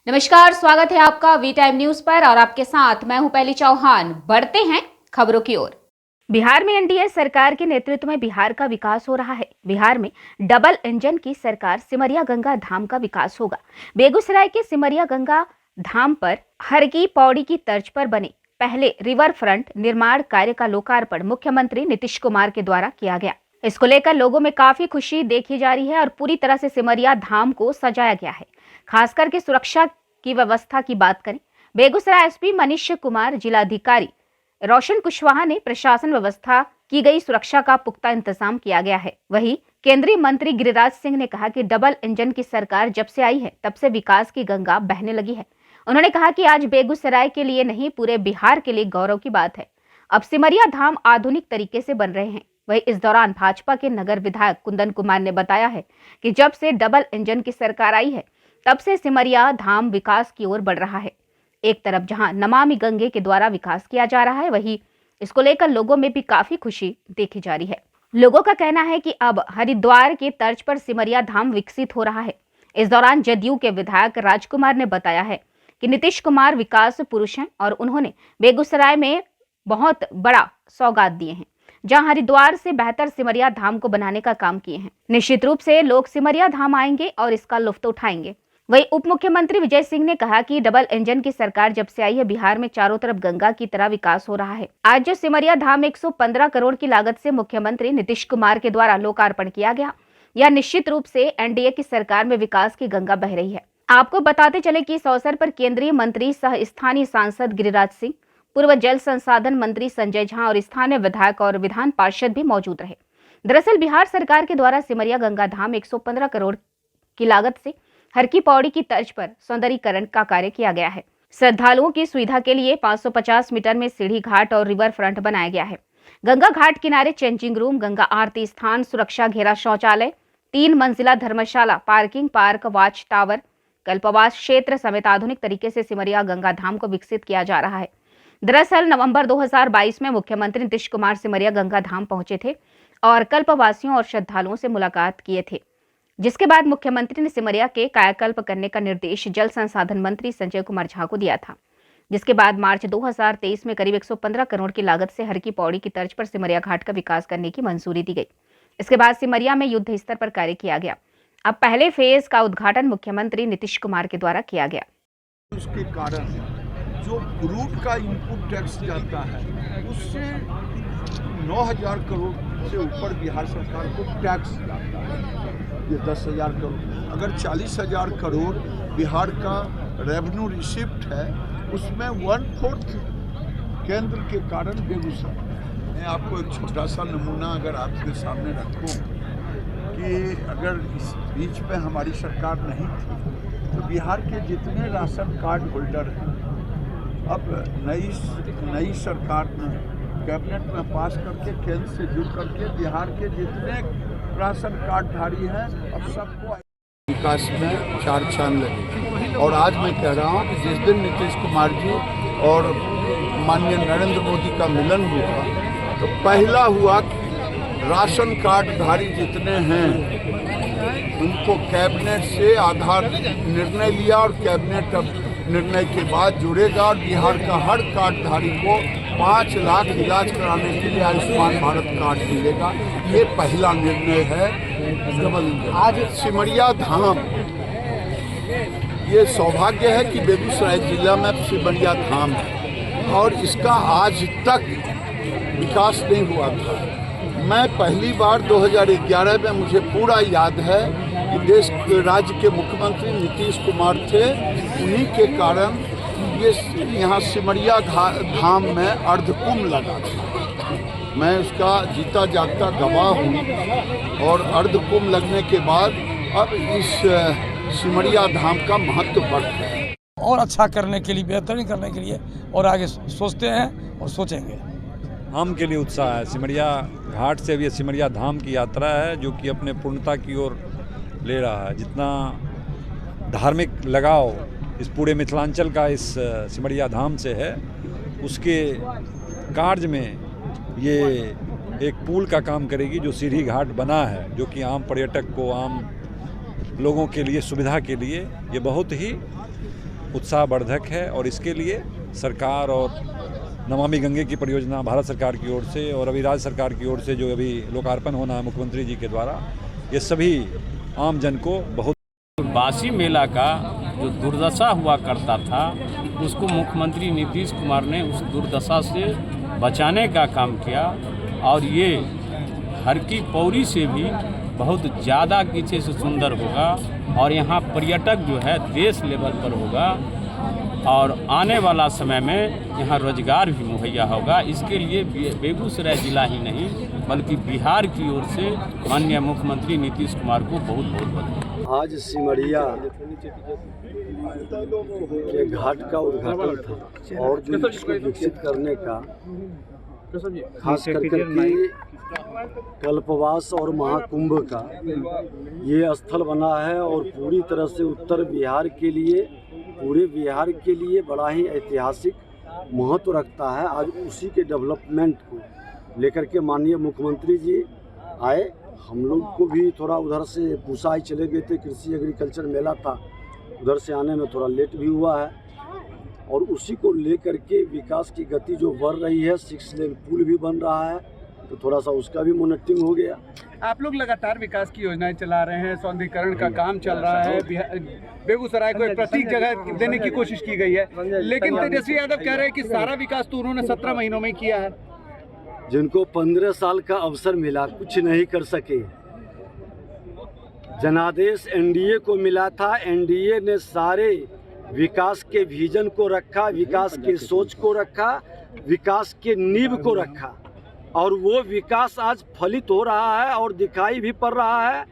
नमस्कार, स्वागत है आपका वी टाइम न्यूज पर और आपके साथ मैं हूं पहली चौहान। बढ़ते हैं खबरों की ओर। बिहार में एनडीए सरकार के नेतृत्व में बिहार का विकास हो रहा है। बिहार में डबल इंजन की सरकार सिमरिया गंगा धाम का विकास होगा। बेगूसराय के सिमरिया गंगा धाम पर हरकी पौड़ी की तर्ज पर बने पहले रिवर फ्रंट निर्माण कार्य का लोकार्पण मुख्यमंत्री नीतीश कुमार के द्वारा किया गया। इसको लेकर लोगों में काफी खुशी देखी जा रही है और पूरी तरह से सिमरिया धाम को सजाया गया है। खास करके सुरक्षा की व्यवस्था की बात करें, बेगूसराय एसपी मनीष कुमार, जिलाधिकारी रोशन कुशवाहा ने प्रशासन व्यवस्था की गई सुरक्षा का पुख्ता इंतजाम किया गया है। वहीं केंद्रीय मंत्री गिरिराज सिंह ने कहा कि डबल इंजन की सरकार जब से आई है तब से विकास की गंगा बहने लगी है। उन्होंने कहा कि आज बेगूसराय के लिए नहीं, पूरे बिहार के लिए गौरव की बात है। अब सिमरिया धाम आधुनिक तरीके से बन रहे हैं। वहीं इस दौरान भाजपा के नगर विधायक कुंदन कुमार ने बताया है कि जब से डबल इंजन की सरकार आई है तब से सिमरिया धाम विकास की ओर बढ़ रहा है। एक तरफ जहां नमामि गंगे के द्वारा विकास किया जा रहा है, वहीं इसको लेकर लोगों में भी काफी खुशी देखी जा रही है। लोगों का कहना है कि अब हरिद्वार के तर्ज पर सिमरिया धाम विकसित हो रहा है। इस दौरान जदयू के विधायक राजकुमार ने बताया है कि नीतीश कुमार विकास पुरुष हैं और उन्होंने बेगूसराय में बहुत बड़ा सौगात दिए हैं, जहां हरिद्वार से बेहतर सिमरिया धाम को बनाने का काम किए हैं। निश्चित रूप से लोग सिमरिया धाम आएंगे और इसका लुत्फ उठाएंगे। वहीं उप मुख्यमंत्री विजय सिंह ने कहा कि डबल इंजन की सरकार जब से आई है, बिहार में चारों तरफ गंगा की तरह विकास हो रहा है। आज जो सिमरिया धाम 115 करोड़ की लागत से मुख्यमंत्री नीतीश कुमार के द्वारा लोकार्पण किया गया, यह निश्चित रूप से एनडीए की सरकार में विकास की गंगा बह रही है। आपको बताते चले कि इस अवसर पर केंद्रीय मंत्री सह स्थानीय सांसद गिरिराज सिंह, पूर्व जल संसाधन मंत्री संजय झा और स्थानीय विधायक और विधान पार्षद भी मौजूद रहे। दरअसल बिहार सरकार के द्वारा सिमरिया गंगा धाम 115 करोड़ की लागत से हरकी पौड़ी की तर्ज पर सौंदर्यीकरण का कार्य किया गया है। श्रद्धालुओं की सुविधा के लिए 550 मीटर में सीढ़ी घाट और रिवर फ्रंट बनाया गया है। गंगा घाट किनारे चेंजिंग रूम, गंगा आरती स्थान, सुरक्षा घेरा शौचालय, 3 मंजिला धर्मशाला, पार्किंग, पार्क, वॉच टावर, कल्पवास क्षेत्र समेत आधुनिक तरीके से सिमरिया गंगा धाम को विकसित किया जा रहा है। दरअसल नवंबर 2022 में मुख्यमंत्री नीतीश कुमार सिमरिया गंगा धाम पहुंचे थे और कल्पवासियों और श्रद्धालुओं से मुलाकात किए थे, जिसके बाद मुख्यमंत्री ने सिमरिया के कायाकल्प करने का निर्देश जल संसाधन मंत्री संजय कुमार झा को दिया था। जिसके बाद मार्च 2023 में करीब 115 करोड़ की लागत से हरकी पौड़ी की तर्ज पर सिमरिया घाट का विकास करने की मंजूरी दी गई। इसके बाद सिमरिया में युद्ध स्तर पर कार्य किया गया। अब पहले फेज का उद्घाटन मुख्यमंत्री नीतीश कुमार के द्वारा किया गया। उसके कारण जो क्रूड का इनपुट टैक्स जाता है उससे 9,000 करोड़ से ऊपर बिहार सरकार को टैक्स जाता है। ये 10,000 करोड़, अगर 40,000 करोड़ बिहार का रेवेन्यू रिसिप्ट है, उसमें 1/4 केंद्र के कारण बेगूसराय। मैं आपको एक छोटा सा नमूना अगर आपके सामने रखूं कि अगर इस बीच में हमारी सरकार नहीं थी तो बिहार के जितने राशन कार्ड होल्डर हैं, अब नई सरकार ने कैबिनेट में पास करके केंद्र से जुड़ करके बिहार के जितने राशन कार्डधारी हैं अब सबको विकास में 4 चांद लगे। और आज मैं कह रहा हूँ कि जिस दिन नीतीश कुमार जी और माननीय नरेंद्र मोदी का मिलन हुआ तो पहला हुआ कि राशन कार्डधारी जितने हैं उनको कैबिनेट से आधार निर्णय लिया और कैबिनेट अब निर्णय के बाद जुड़ेगा और बिहार का हर कार्डधारी को 5 लाख इलाज कराने के लिए आयुष्मान भारत कार्ड मिलेगा। ये पहला निर्णय है। आज सिमरिया धाम, ये सौभाग्य है कि बेगूसराय जिला में सिमरिया धाम है और इसका आज तक विकास नहीं हुआ था। मैं पहली बार 2011 में, मुझे पूरा याद है कि देश के राज्य के मुख्यमंत्री नीतीश कुमार थे, उन्हीं के कारण ये यहाँ सिमरिया धाम में अर्धकुंभ लगा था। मैं उसका जीता जागता गवाह हूँ और अर्धकुंभ लगने के बाद अब इस सिमरिया धाम का महत्व बढ़ गया है। और अच्छा करने के लिए, बेहतरीन करने के लिए और आगे सोचते हैं और सोचेंगे। आम के लिए उत्साह है। सिमरिया घाट से भी सिमरिया धाम की यात्रा है जो कि अपने पूर्णता की ओर ले रहा है। जितना धार्मिक लगाव इस पूरे मिथिलांचल का इस सिमरिया धाम से है, उसके कार्य में ये एक पुल का काम करेगी जो सीढ़ी घाट बना है, जो कि आम पर्यटक को, आम लोगों के लिए, सुविधा के लिए ये बहुत ही उत्साहवर्धक है और इसके लिए सरकार और नमामि गंगे की परियोजना भारत सरकार की ओर से और अभी राज्य सरकार की ओर से जो अभी लोकार्पण होना है मुख्यमंत्री जी के द्वारा, ये सभी आम जन को बहुत बासी मेला का जो दुर्दशा हुआ करता था उसको मुख्यमंत्री नीतीश कुमार ने उस दुर्दशा से बचाने का काम किया और ये हर की पौड़ी से भी बहुत ज़्यादा पीछे से सुंदर होगा और यहाँ पर्यटक जो है देश लेवल पर होगा और आने वाला समय में यहाँ रोजगार भी मुहैया होगा। इसके लिए बेगूसराय जिला ही नहीं बल्कि बिहार की ओर से माननीय मुख्यमंत्री नीतीश कुमार को बहुत बहुत बधाई। आज सिमरिया के घाट का उद्घाटन था और जो इसको विकसित करने का खास करके कल्पवास और महाकुंभ का ये स्थल बना है और पूरी तरह से उत्तर बिहार के लिए, पूरे बिहार के लिए बड़ा ही ऐतिहासिक महत्व रखता है। आज उसी के डेवलपमेंट को लेकर के माननीय मुख्यमंत्री जी आए। हम लोग को भी थोड़ा उधर से पूसा ही चले गए थे, कृषि एग्रीकल्चर मेला था, उधर से आने में थोड़ा लेट भी हुआ है और उसी को लेकर के विकास की गति जो बढ़ रही है, 6 लेन पुल भी बन रहा है तो थोड़ा सा उसका भी मॉनिटरिंग हो गया। आप लोग लगातार विकास की योजनाएं चला रहे हैं, सौंदर्यीकरण का काम चल रहा है, बेगूसराय को एक प्रतीक जगह देने की कोशिश की गई है, लेकिन तेजस्वी यादव कह रहे हैं कि सारा विकास तो उन्होंने 17 महीनों में किया है। जिनको 15 साल का अवसर मिला कुछ नहीं कर सके। जनादेश एनडीए को मिला था, एनडीए ने सारे विकास के विजन को रखा, विकास के सोच को रखा, विकास के नींव को रखा और वो विकास आज फलित हो रहा है और दिखाई भी पड़ रहा है।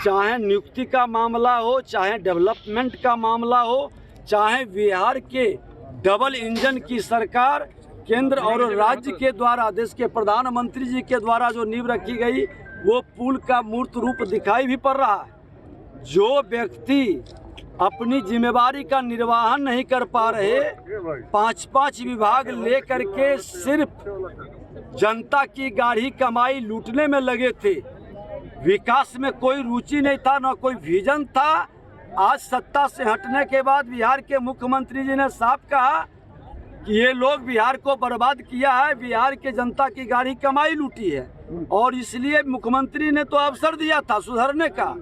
चाहे नियुक्ति का मामला हो, चाहे डेवलपमेंट का मामला हो, चाहे बिहार के डबल इंजन की सरकार केंद्र और राज्य के द्वारा, देश के प्रधानमंत्री जी के द्वारा जो नींव रखी गई वो पुल का मूर्त रूप दिखाई भी पड़ रहा है। जो व्यक्ति अपनी जिम्मेवारी का निर्वहन नहीं कर पा रहे, 5-5 विभाग लेकर के सिर्फ जनता की गाढ़ी कमाई लूटने में लगे थे, विकास में कोई रुचि नहीं था, न कोई विजन था। आज सत्ता से हटने के बाद बिहार के मुख्यमंत्री जी ने साफ कहा कि ये लोग बिहार को बर्बाद किया है, बिहार के जनता की गाढ़ी कमाई लूटी है और इसलिए मुख्यमंत्री ने तो अवसर दिया था सुधरने का,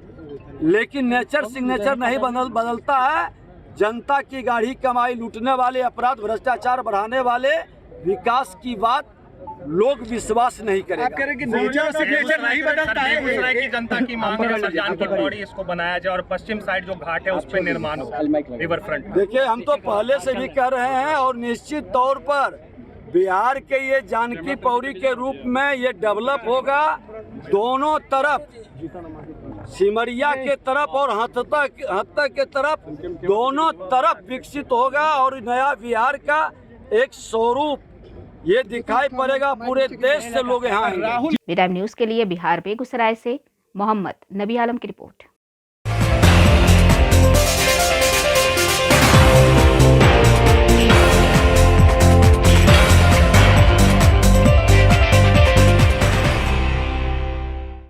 लेकिन नेचर सिग्नेचर नहीं बदलता है। जनता की गाढ़ी कमाई लूटने वाले, अपराध भ्रष्टाचार बढ़ाने वाले, विकास की बात लोग विश्वास नहीं करेंगे। आप कह रहे हैं कि नेचर सिग्नेचर नहीं बदलता है। बेगूसराय की जनता की मांग है सरजान की पौड़ी इसको बनाया जाए और पश्चिम साइड जो घाट है उस पर निर्माण हो, रिवर फ्रंट। देखिए, हम तो पहले से भी कह रहे हैं और निश्चित तौर पर बिहार के ये जानकी पौड़ी के रूप में ये डेवलप होगा। दोनों तरफ, सिमरिया के तरफ और हत्ता के तरफ, दोनों तरफ विकसित होगा और नया बिहार का एक स्वरूप ये दिखाई पड़ेगा। पूरे देश से लोग यहाँ आएंगे। वी टाइम न्यूज़ के लिए बिहार बेगूसराय से मोहम्मद नबी आलम की रिपोर्ट।